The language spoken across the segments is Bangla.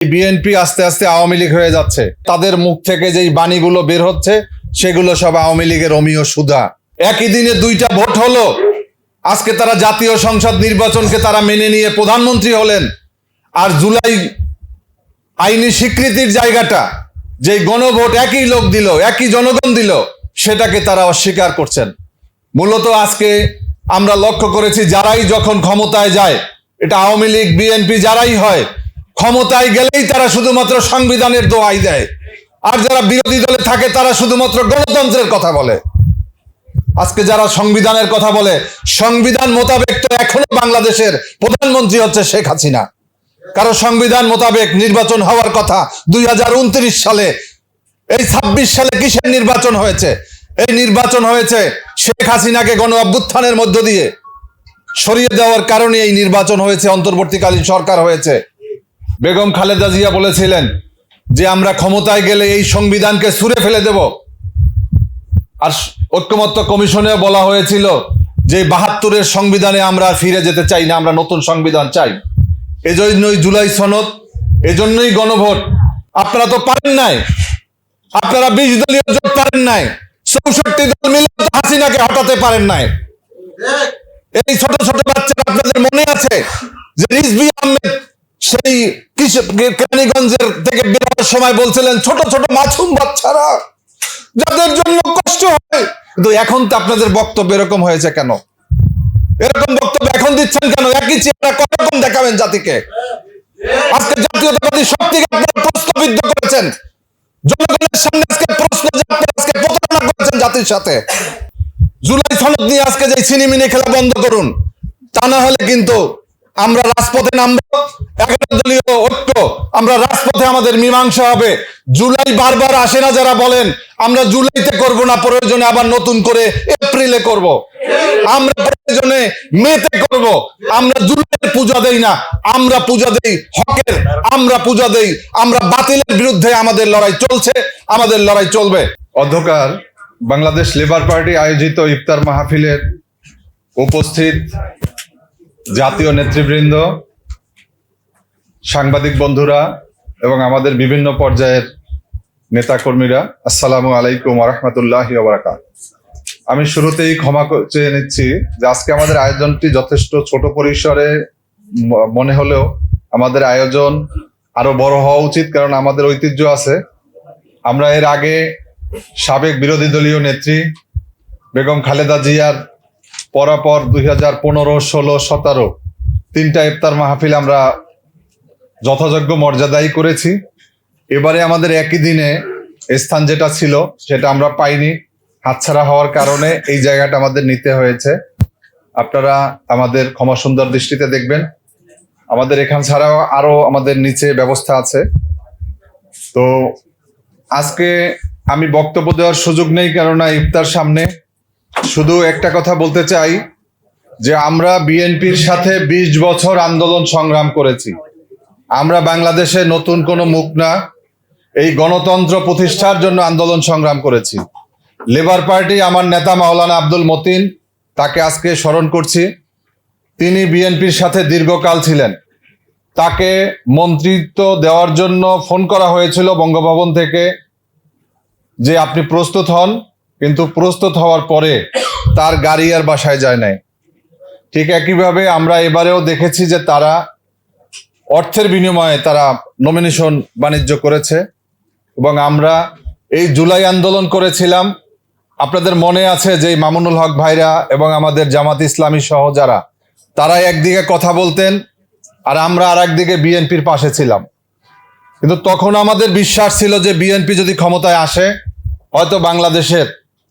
বিএনপি আস্তে আস্তে আওয়ামী লীগ হয়ে যাচ্ছে। তাদের মুখ থেকে যেই বাণীগুলো বের হচ্ছে সেগুলো সব আওয়ামী লীগের অমীয় সুধা। একই দিনে দুইটা ভোট হলো, আজকে তারা জাতীয় সংসদ নির্বাচনকে তারা মেনে নিয়ে প্রধানমন্ত্রী হলেন। আর জুলাই আইনি স্বীকৃতির জায়গাটা যে গণভোট একই লোক দিল, একই জনগণ দিল, সেটাকে তারা অস্বীকার করছেন। মূলত আজকে আমরা লক্ষ্য করেছি যারাই যখন ক্ষমতায় যায়, এটা আওয়ামী লীগ বিএনপি যারাই হয়, ক্ষমতায় গেলেই তারা শুধুমাত্র সংবিধানের দোহাই দেয়, আর যারা বিরোধী দলে থাকে তারা শুধুমাত্র গণতন্ত্রের কথা বলে। আজকে যারা সংবিধানের কথা বলে, সংবিধান মোতাবেক তো এখনো বাংলাদেশের প্রধানমন্ত্রী হচ্ছে শেখ হাসিনা। কারণ সংবিধান মোতাবেক নির্বাচন হওয়ার কথা 2029 সালে। এই 26 সালে কিসের নির্বাচন হয়েছে? এই নির্বাচন হয়েছে শেখ হাসিনাকে গণ অভ্যুত্থানের মধ্য দিয়ে সরিয়ে দেওয়ার কারণে এই নির্বাচন হয়েছে, অন্তর্বর্তীকালীন সরকার হয়েছে। বেগম খালেদা জিয়া বলেছিলেন যে আমরা ক্ষমতায় গেলে এই সংবিধানকে ছুঁড়ে ফেলে দেব। আর ঐক্যমত্য কমিশনে বলা হয়েছিল যে 72-এর সংবিধানে আমরা ফিরে যেতে চাই না, আমরা নতুন সংবিধান চাই। এজন্যই জুলাই সনদ, এজন্যই গণভোট। আপনারা তো পারেন নাই, আপনারা 20 দলীয় জোট পারেন নাই, 64 দল মিলে হাসিনাকে হটাতে পারেন নাই। এই ছোট ছোট বাচ্চারা, আপনাদের মনে আছে যে রিজভী আহমেদ সেই কেরানীগঞ্জের থেকে বের হওয়ার সময় বলছিলেন ছোট ছোট মাসুম বাচ্চারা যাদের জন্য কষ্ট হয়। কিন্তু এখন তো আপনাদের বক্তব্য এরকম হয়েছে কেন? এরকম বক্তব্য এখন দিচ্ছেন কেন? একই চেহারা কতরকম দেখাবেন জাতিকে? আজকে জাতীয়তাবাদী শক্তিকে আপনারা প্রশ্নবিদ্ধ করেছেন, জনগণের সামনে আজকে প্রশ্ন আজকে প্রতারণা করেছেন জাতির সাথে। জুলাই সনদ নিয়ে আজকে যে ছিনিমিনি খেলা বন্ধ করুন, তা না হলে কিন্তু আমরা রাজপথে নামবো। 11 দলীয় ঐক্য, আমরা রাজপথে, আমাদের মীমাংসা হবে। জুলাই বারবার আসে না যারা বলেন আমরা জুলাইতে করব না, প্রয়োজনে আবার নতুন করে এপ্রিলে করব, আমরা প্রয়োজনে মেতে করব। আমরা জুলাইয়ের পূজা দেই না, আমরা পূজা দেই হকের, আমরা পূজা দেই, আমরা বাতিলের বিরুদ্ধে আমাদের লড়াই চলছে, আমাদের লড়াই চলবে। অধ্যকার বাংলাদেশ লেবার পার্টি আয়োজিত ইফতার মাহফিলের উপস্থিত জাতীয় নেতৃবৃন্দ, সাংবাদিক বন্ধুরা এবং আমাদের বিভিন্ন পর্যায়ের নেতাকর্মীরা, আসসালামু আলাইকুম ওয়া রাহমাতুল্লাহি ওয়া বারাকাতুহু। আমি শুরুতেই ক্ষমা চেয়ে নিচ্ছি যে আজকে আমাদের আয়োজনটি যথেষ্ট ছোট পরিসরে মনে হলেও আমাদের আয়োজন আরো বড় হওয়া উচিত, কারণ আমাদের ঐতিহ্য আছে। আমরা এর আগে সাবেক বিরোধী দলীয় নেত্রী বেগম খালেদা জিয়ার পরাপর 2015, 16, 17 তিনটা ইফতার মাহফিল আমরা যথাযোগ্য মর্যাদাই করেছি। এবারে আমাদের একই দিনে স্থান যেটা ছিল সেটা আমরা পাইনি, হাতছাড়া হওয়ার কারণে এই জায়গাটা আমাদের নিতে হয়েছে। আপনারা আমাদের ক্ষমা সুন্দর দৃষ্টিতে দেখবেন। আমাদের এখান ছাড়াও আরো আমাদের নিচে ব্যবস্থা আছে। তো আজকে আমি বক্তব্য দেওয়ার সুযোগ নেই, কেননা ইফতার সামনে। শুধু একটা কথা বলতে চাই যে আমরা বিএনপির সাথে 20 বছর আন্দোলন সংগ্রাম করেছি। আমরা বাংলাদেশে নতুন কোনো মুখ না, এই গণতন্ত্র প্রতিষ্ঠার জন্য আন্দোলন সংগ্রাম করেছি। লেবার পার্টি, আমার নেতা মাওলানা আব্দুল মতিন, তাকে আজকে স্মরণ করছি। তিনি বিএনপির সাথে দীর্ঘকাল ছিলেন। তাকে মন্ত্রিত্ব দেওয়ার জন্য ফোন করা হয়েছিল বঙ্গভবন থেকে যে আপনি প্রস্তুত হন, কিন্তু প্রস্তুত হওয়ার পরে তার গাড়ি আর বাসায় যায় নাই। ঠিক একইভাবে আমরা এবারেও দেখেছি যে তারা অর্থের বিনিময়ে তারা নমিনেশন বাণিজ্য করেছে। এবং আমরা এই জুলাই আন্দোলন করেছিলাম, আপনাদের মনে আছে যে মামুনুল হক ভাইরা এবং আমাদের জামাত ইসলামী সহ যারা, তারা একদিকে কথা বলতেন আর আমরা আর একদিকে বিএনপির পাশে ছিলাম। কিন্তু তখন আমাদের বিশ্বাস ছিল যে বিএনপি যদি ক্ষমতায় আসে হয়তো বাংলাদেশের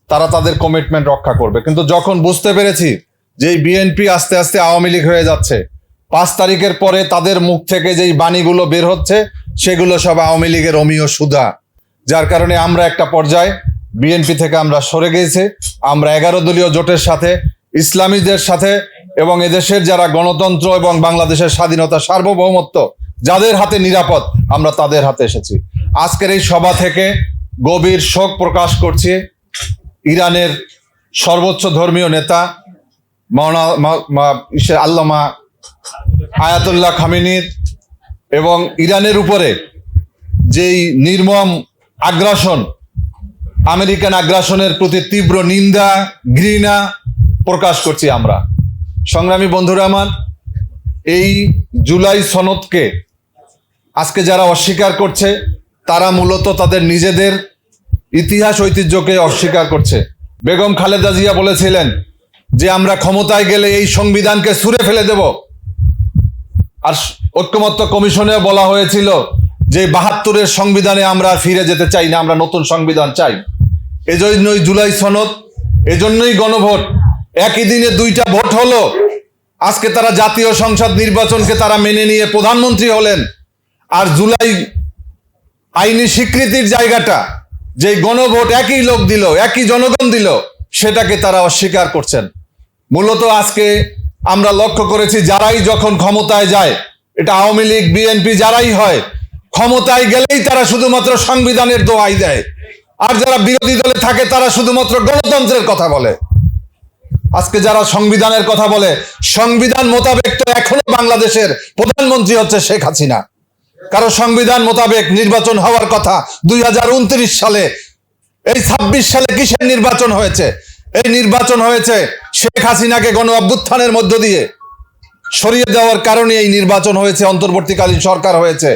তারা তাদের কমিটমেন্ট রক্ষা করবে। কিন্তু যখন বুঝতে পেরেছি যে এই বিএনপি আস্তে আস্তে আওয়ামী লীগ হয়ে যাচ্ছে, 5 তারিখের পরে তাদের মুখ থেকে যেই বাণীগুলো বের হচ্ছে সেগুলো সব আওয়ামী লীগের অমীয় সুধা, যার কারণে আমরা একটা পর্যায়ে বিএনপি থেকে আমরা সরে গিয়েছি। আমরা 11 দলীয় জোটের সাথে, ইসলামীদের সাথে এবং এদেশের যারা গণতন্ত্র এবং বাংলাদেশের স্বাধীনতা, সার্বভৌমত্ব যাদের হাতে নিরাপদ, আমরা তাদের হাতে এসেছি। আজকের এই সভা থেকে গভীর শোক প্রকাশ করছি ইরানের সর্বোচ্চ ধর্মীয় নেতা আল্লামা আয়াতুল্লাহ খামেনির এবং ইরানের উপরে যেই নির্মম আগ্রাসন, আমেরিকান আগ্রাসনের প্রতি তীব্র নিন্দা ঘৃণা প্রকাশ করছি আমরা। সংগ্রামী বন্ধুরা আমার, এই জুলাই সনদকে আজকে যারা অস্বীকার করছে তারা মূলত তাদের নিজেদের ইতিহাস ঐতিহ্যকে অস্বীকার করছে। বেগম খালেদা জিয়া বলেছিলেন যে আমরা ক্ষমতায় গেলে এই সংবিধানকে ছুঁড়ে ফেলে দেব। আর ঐক্যমত্য কমিশনে বলা হয়েছিল যে ৭২-এর সংবিধানে আমরা ফিরে যেতে চাই না, আমরা নতুন সংবিধান চাই। এজন্যই জুলাই সনদ, এজন্যই গণভোট। একই দিনে দুইটা ভোট হলো। আজকে তারা জাতীয় সংসদ নির্বাচনকে তারা মেনে নিয়ে প্রধানমন্ত্রী হলেন। আর জুলাই আইনি স্বীকৃতির জায়গাটা, যে গণভোট একই লোক দিল, একই জনগণ দিল, সেটাকে তারা অস্বীকার করছেন। মূলত আজকে আমরা লক্ষ্য করেছি যারাই যখন ক্ষমতায় যায়, এটা আওয়ামী লীগ বিএনপি যারাই হয়, ক্ষমতায় গেলেই তারা শুধুমাত্র সংবিধানের দোহাই দেয়। আর যারা বিরোধী দলে থাকে তারা শুধুমাত্র গণতন্ত্রের কথা বলে। আজকে যারা সংবিধানের কথা বলে, সংবিধান মোতাবেক তো এখনো বাংলাদেশের প্রধানমন্ত্রী হচ্ছে শেখ হাসিনা। কারণ সংবিধান মোতাবেক নির্বাচন হওয়ার কথা 2029 সালে। এই 26 সালে কিসের নির্বাচন হয়েছে? এই নির্বাচন হয়েছে শেখ হাসিনাকে গণ অভ্যুত্থানের মধ্য দিয়ে সরিয়ে দেওয়ার কারণে এই নির্বাচন হয়েছে, অন্তর্বর্তীকালীন সরকার হয়েছে।